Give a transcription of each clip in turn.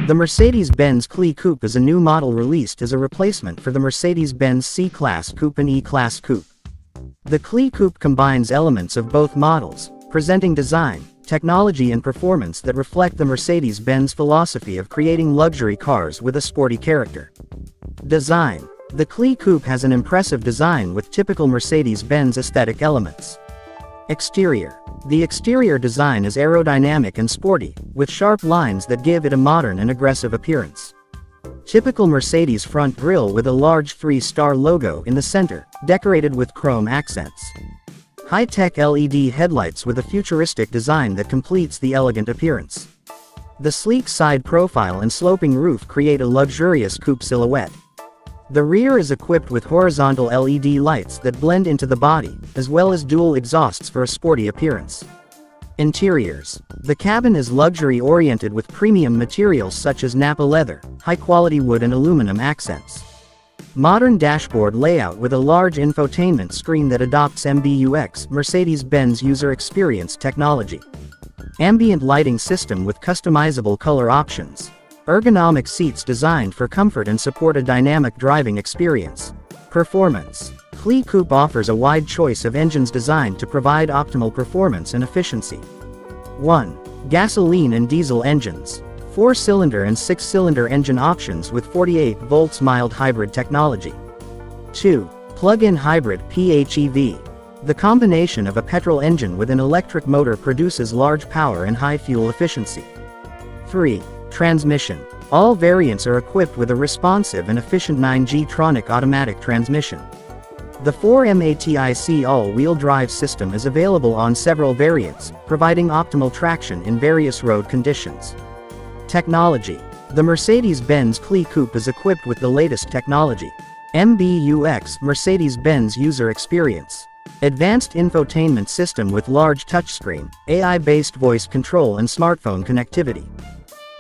The Mercedes-Benz CLE Coupe is a new model released as a replacement for the Mercedes-Benz C-Class Coupe and E-Class Coupe. The CLE Coupe combines elements of both models, presenting design, technology and performance that reflect the Mercedes-Benz philosophy of creating luxury cars with a sporty character. Design. The CLE Coupe has an impressive design with typical Mercedes-Benz aesthetic elements. Exterior. The exterior design is aerodynamic and sporty, with sharp lines that give it a modern and aggressive appearance. Typical Mercedes front grille with a large 3-star logo in the center, decorated with chrome accents. High-tech LED headlights with a futuristic design that completes the elegant appearance. The sleek side profile and sloping roof create a luxurious coupe silhouette. The rear is equipped with horizontal LED lights that blend into the body, as well as dual exhausts for a sporty appearance. Interiors. The cabin is luxury-oriented with premium materials such as Nappa leather, high-quality wood and aluminum accents. Modern dashboard layout with a large infotainment screen that adopts MBUX, Mercedes-Benz User Experience technology. Ambient lighting system with customizable color options. Ergonomic seats designed for comfort and support a dynamic driving experience. Performance. CLE Coupe offers a wide choice of engines designed to provide optimal performance and efficiency. 1. Gasoline and diesel engines. 4-cylinder and 6-cylinder engine options with 48 volts mild hybrid technology. 2. Plug-in hybrid PHEV. The combination of a petrol engine with an electric motor produces large power and high fuel efficiency. 3. Transmission. All variants are equipped with a responsive and efficient 9G-tronic automatic transmission. The 4MATIC all-wheel drive system is available on several variants, providing optimal traction in various road conditions. Technology. The Mercedes-Benz CLE Coupe is equipped with the latest technology. MBUX, Mercedes-Benz User Experience. Advanced infotainment system with large touchscreen, AI-based voice control and smartphone connectivity.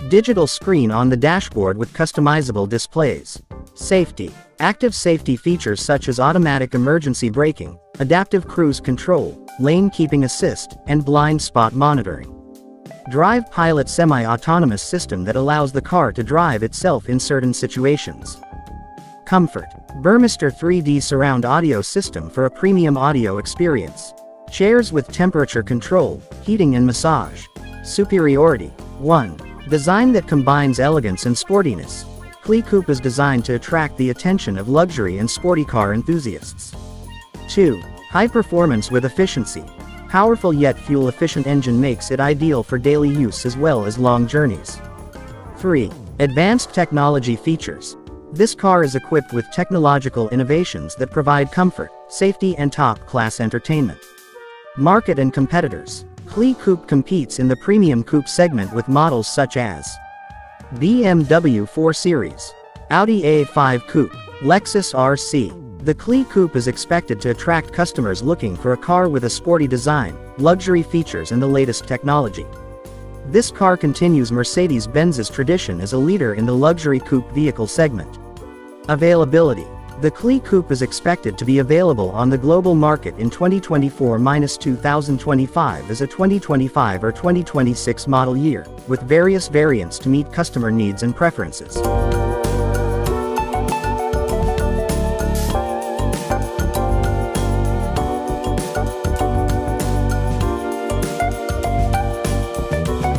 Digital screen on the dashboard with customizable displays. Safety. Active safety features such as automatic emergency braking, adaptive cruise control, lane keeping assist, and blind spot monitoring. Drive Pilot semi-autonomous system that allows the car to drive itself in certain situations. Comfort. Burmester 3D surround audio system for a premium audio experience. Chairs with temperature control, heating and massage. Superiority. 1. Design that combines elegance and sportiness. CLE Coupe is designed to attract the attention of luxury and sporty car enthusiasts. 2. High performance with efficiency. Powerful yet fuel-efficient engine makes it ideal for daily use as well as long journeys. 3. Advanced technology features. This car is equipped with technological innovations that provide comfort, safety and top-class entertainment. Market and competitors. CLE Coupe competes in the premium coupe segment with models such as BMW 4 Series, Audi A5 Coupe, Lexus RC. The CLE Coupe is expected to attract customers looking for a car with a sporty design, luxury features and the latest technology. This car continues Mercedes-Benz's tradition as a leader in the luxury coupe vehicle segment. Availability. The CLE Coupe is expected to be available on the global market in 2024-2025 as a 2025 or 2026 model year, with various variants to meet customer needs and preferences.